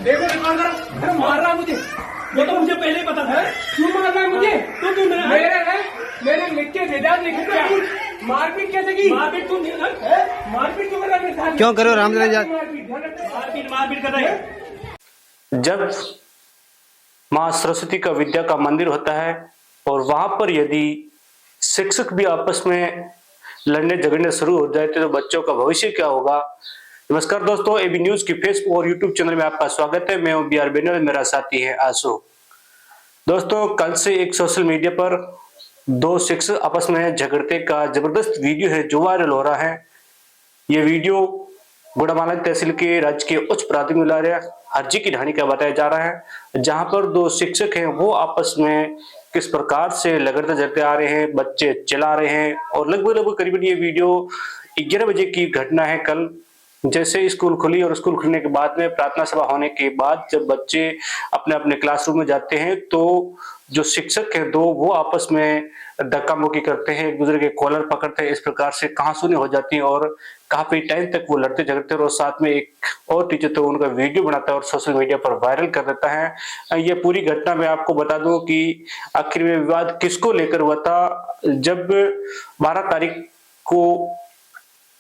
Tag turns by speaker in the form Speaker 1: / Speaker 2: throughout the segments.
Speaker 1: देखो रिकॉर्ड करो। अरे मार रहा मुझे, वो तो मुझे पहले ही पता था। क्यों मार रहा है मुझे? तो तू मेरे लिख के भेजा, मारपीट कैसे की? मारपीट तुम मारपीट क्यों कर रहा है?
Speaker 2: क्यों करो रामचंद्र जी?
Speaker 1: मारपीट कर रहा है।
Speaker 3: जब माँ सरस्वती का विद्या का मंदिर होता है और वहां पर यदि शिक्षक भी आपस में लड़ने झगड़ने शुरू हो जाते तो बच्चों का भविष्य क्या होगा। नमस्कार दोस्तों, एबी न्यूज की फेसबुक और यूट्यूब चैनल में आपका स्वागत है। मैं हूं BR बेनर, मेरा साथी है आशु। दोस्तों, कल से एक सोशल मीडिया पर दो शिक्षक आपस में झगड़ते का जबरदस्त वीडियो है जो वायरल हो रहा है। ये वीडियो गुड़ामाला तहसील के राजकीय उच्च प्राथमिक विद्यालय हरजी की ढाणी का बताया जा रहा है, जहां पर दो शिक्षक हैं वो आपस में किस प्रकार से लगड़ते झगड़ते आ रहे हैं, बच्चे चिल्ला रहे हैं। और लगभग करीबन ये वीडियो 11 बजे की घटना है। कल जैसे स्कूल खुली और स्कूल खुलने के बाद में प्रार्थना सभा होने के बाद जब बच्चे अपने अपने क्लासरूम में जाते हैं तो जो शिक्षक हैं दो वो आपस में धक्का मुक्की करते हैं, एक दूसरे के कॉलर पकड़ते हैं। इस प्रकार से कहासुनी हो जाती है और काफी टाइम तक वो लड़ते झगड़ते हैं। और साथ में एक और टीचर तो उनका वीडियो बनाता है और सोशल मीडिया पर वायरल कर देता है। ये पूरी घटना मैं आपको बता दूं कि आखिर में विवाद किसको लेकर हुआ था। जब 12 तारीख को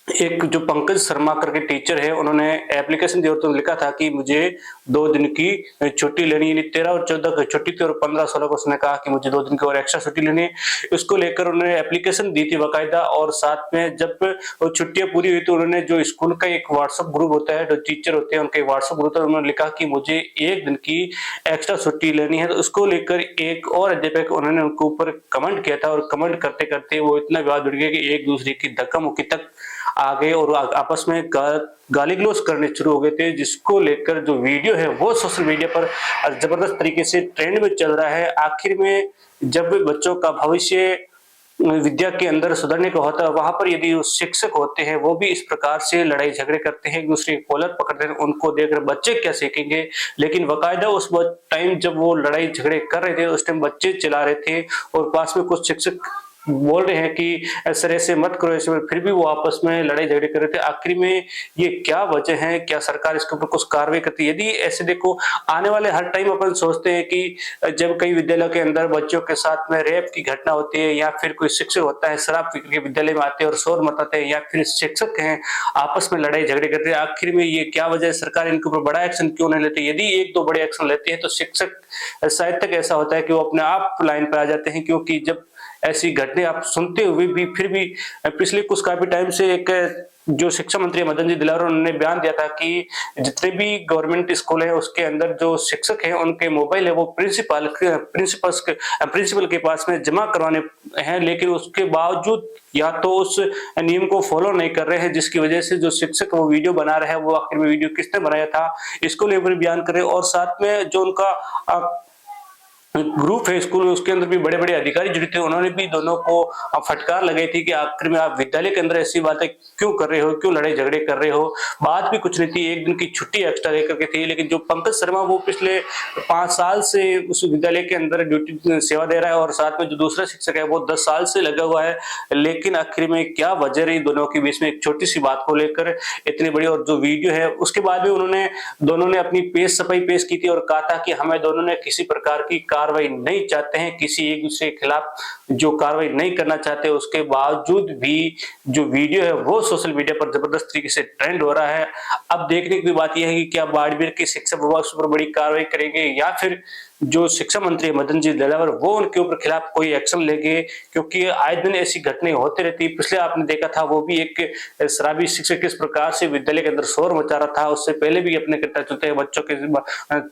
Speaker 3: एक जो पंकज शर्मा करके टीचर है, उन्होंने एप्लीकेशन दिया तो लिखा था कि मुझे 2 दिन की छुट्टी लेनी, यानी 13 और 14 की छुट्टी थी और 15-16 को उसने कहा कि मुझे 2 दिन की और एक्स्ट्रा छुट्टी लेनी है। इसको लेकर उन्होंने एप्लीकेशन दी थी बाकायदा। और साथ में जब वो छुट्टियां पूरी हुई तो उन्होंने जो स्कूल का एक व्हाट्सएप ग्रुप होता है, जो टीचर होते हैं उनका व्हाट्सएप ग्रुप, उन्होंने लिखा कि मुझे 1 दिन की एक्स्ट्रा छुट्टी लेनी है। तो उसको लेकर एक और अध्यापक उन्होंने उनके ऊपर कमेंट किया था और कमेंट करते करते वो इतना विवाद बढ़ गया कि एक दूसरे की धक्का मुक्की तक आ गए और आपस में गाली गलौज करने शुरू हो गए थे, जिसको लेकर जो वीडियो है वो सोशल मीडिया पर जबरदस्त तरीके से ट्रेंड में चल रहा है। आखिर में जब बच्चों का भविष्य विद्या के अंदर सुधरने का होता है, वहां पर यदि शिक्षक होते हैं वो भी इस प्रकार से लड़ाई झगड़े करते हैं, एक दूसरे के कॉलर पकड़ते हैं, उनको देखकर बच्चे क्या सीखेंगे। लेकिन बाकायदा उस टाइम जब वो लड़ाई झगड़े कर रहे थे उस टाइम बच्चे चिल्ला रहे थे और पास में कुछ शिक्षक बोल रहे हैं कि इस तरह से मत करो ऐसे, फिर भी वो आपस में लड़ाई झगड़े कर रहे थे। आखिर में ये क्या वजह है, क्या सरकार इसके ऊपर कुछ कार्रवाई करती है? यदि ऐसे देखो, आने वाले हर टाइम अपन सोचते हैं कि जब कई विद्यालयों के अंदर बच्चों के साथ में रेप की घटना होती है या फिर कोई शिक्षक होता है शराब पी के विद्यालय में आते हैं और शोर मचाते हैं, या फिर शिक्षक हैं आपस में लड़ाई झगड़े करते हैं, आखिर में ये क्या वजह है, सरकार इनके ऊपर बड़ा एक्शन क्यों नहीं लेती? यदि 1-2 बड़े एक्शन लेते हैं तो शिक्षक शायद तक ऐसा होता है कि वो अपने आप लाइन पर आ जाते हैं। क्योंकि जब ऐसी घटना आप सुनते हुए भी फिर भी पिछले कुछ काफी टाइम से एक जो शिक्षा मंत्री मदन जी दिलावर उन्होंने बयान दिया था कि जितने भी गवर्नमेंट स्कूल है उसके अंदर जो शिक्षक हैं उनके मोबाइल है वो प्रिंसिपल के पास में जमा करवाने हैं, लेकिन उसके बावजूद या तो उस नियम को फॉलो नहीं कर रहे हैं, जिसकी वजह से जो शिक्षक वो वीडियो बना रहे हैं वो आखिर में वीडियो किसने बनाया था इसको लेकर बयान कर रहे हैं। और साथ में जो उनका ग्रुप है स्कूल में उसके अंदर भी बड़े बड़े अधिकारी जुड़े थे, उन्होंने भी दोनों को फटकार लगाई थी कि आखिर में आप विद्यालय के अंदर ऐसी बातें क्यों कर रहे हो, क्यों लड़ाई झगड़े कर रहे हो। बात भी कुछ नहीं थी, 1 दिन की छुट्टी एक्स्ट्रा लेकर के थी। लेकिन जो पंकज शर्मा वो पिछले 5 साल से उस विद्यालय के अंदर ड्यूटी सेवा दे रहा है और साथ में जो दूसरा शिक्षक है वो 10 साल से लगा हुआ है। लेकिन आखिर में क्या वजह रही दोनों के बीच में एक छोटी सी बात को लेकर इतनी बड़ी? और जो वीडियो है उसके बाद भी दोनों ने अपनी सफाई पेश की थी और कहा था कि हमें दोनों ने किसी प्रकार की कार्रवाई नहीं चाहते हैं, किसी एक दूसरे के खिलाफ जो कार्रवाई नहीं करना चाहते। उसके बावजूद भी जो वीडियो है वो सोशल मीडिया पर जबरदस्त तरीके से ट्रेंड हो रहा है। अब देखने की बात यह है कि क्या बाड़मेर के शिक्षा विभाग उस पर बड़ी कार्रवाई करेंगे या फिर जो शिक्षा मंत्री मदन जी दिलावर वो उनके ऊपर खिलाफ कोई एक्शन लेंगे। क्योंकि आए दिन ऐसी घटनाएं होती रहती। पिछले आपने देखा था वो भी एक शराबी शिक्षक किस प्रकार से विद्यालय के अंदर शोर मचा रहा था, उससे पहले भी अपने करता चलते हैं बच्चों के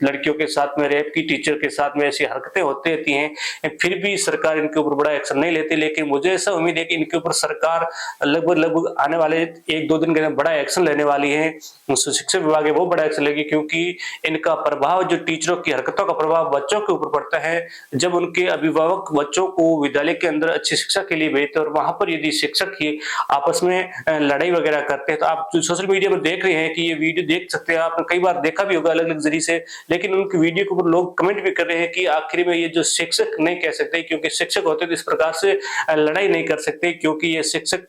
Speaker 3: लड़कियों के साथ में रेप की, टीचर के साथ में ऐसी हरकतें होती रहती हैं, फिर भी सरकार इनके ऊपर बड़ा एक्शन नहीं लेती। लेकिन मुझे ऐसा उम्मीद है कि इनके ऊपर सरकार लगभग आने वाले 1-2 दिन के अंदर बड़ा एक्शन लेने वाली है। शिक्षा विभाग है वो बड़ा एक्शन लेगी, क्योंकि इनका प्रभाव, जो टीचरों की हरकतों का प्रभाव बच्चों के ऊपर पड़ता है। जब उनके अभिभावक बच्चों को विद्यालय के अंदर अच्छी शिक्षा के लिए भेजते और वहां पर यदि शिक्षक ही आपस में लड़ाई वगैरह करते हैं, तो आप सोशल मीडिया पर देख रहे हैं कि ये वीडियो देख सकते हैं, आपने कई बार देखा भी होगा अलग अलग जरिए से। लेकिन उनकी वीडियो के ऊपर लोग कमेंट भी कर रहे हैं कि आखिर में ये जो शिक्षक नहीं कह सकते, क्योंकि शिक्षक होते तो इस प्रकार से लड़ाई नहीं कर सकते, क्योंकि ये शिक्षक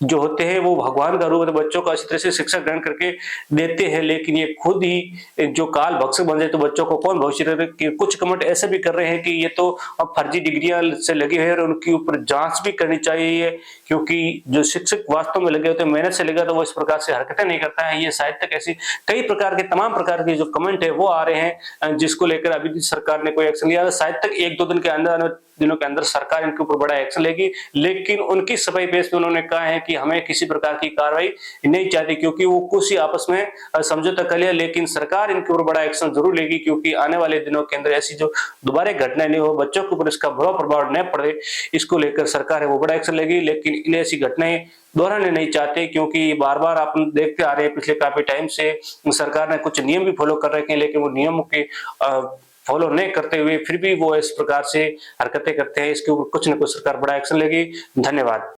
Speaker 3: जो होते हैं वो भगवान का रूप बच्चों को अच्छी तरह से शिक्षा ग्रहण करके देते हैं, लेकिन ये खुद ही जो काल भक्षक बन जाए तो बच्चों को कौन भविष्य देगा। कुछ कमेंट ऐसे भी कर रहे हैं कि ये तो अब फर्जी डिग्रियां से लगे हैं और उनके ऊपर जांच भी करनी चाहिए, क्योंकि जो शिक्षक वास्तव में लगे होते हैं, मेहनत से लगे तो वो इस प्रकार से हरकतें नहीं करता है। ये शायद तक ऐसी कई प्रकार के तमाम प्रकार के जो कमेंट है वो आ रहे हैं, जिसको लेकर अभी सरकार ने कोई एक्शन लिया। शायद तक 1-2 दिन के अंदर दिनों के अंदर सरकार इनके ऊपर बड़ा एक्शन लेगी, लेकिन उनकी सफाई पेश में उन्होंने कहा है कि हमें किसी प्रकार की कार्रवाई नहीं चाहती, क्योंकि वो कुछ ही आपस में समझौता कर लिया, लेकिन सरकार इनके ऊपर बड़ा एक्शन जरूर लेगी, क्योंकि आने वाले दिनों के अंदर ऐसी जो दोबारा घटनाएं नहीं हो, बच्चों के ऊपर इसका बुरा प्रभाव न पड़े, इसको लेकर सरकार है वो बड़ा एक्शन लेगी। लेकिन इन ऐसी घटनाएं दोहराने नहीं चाहते, क्योंकि बार बार आप देखते आ रहे हैं पिछले काफी टाइम से सरकार ने कुछ नियम भी फॉलो कर रखे हैं, लेकिन वो नियमों के फॉलो नहीं करते हुए फिर भी वो इस प्रकार से हरकतें करते हैं। इसके ऊपर कुछ न कुछ सरकार बड़ा एक्शन लेगी। धन्यवाद।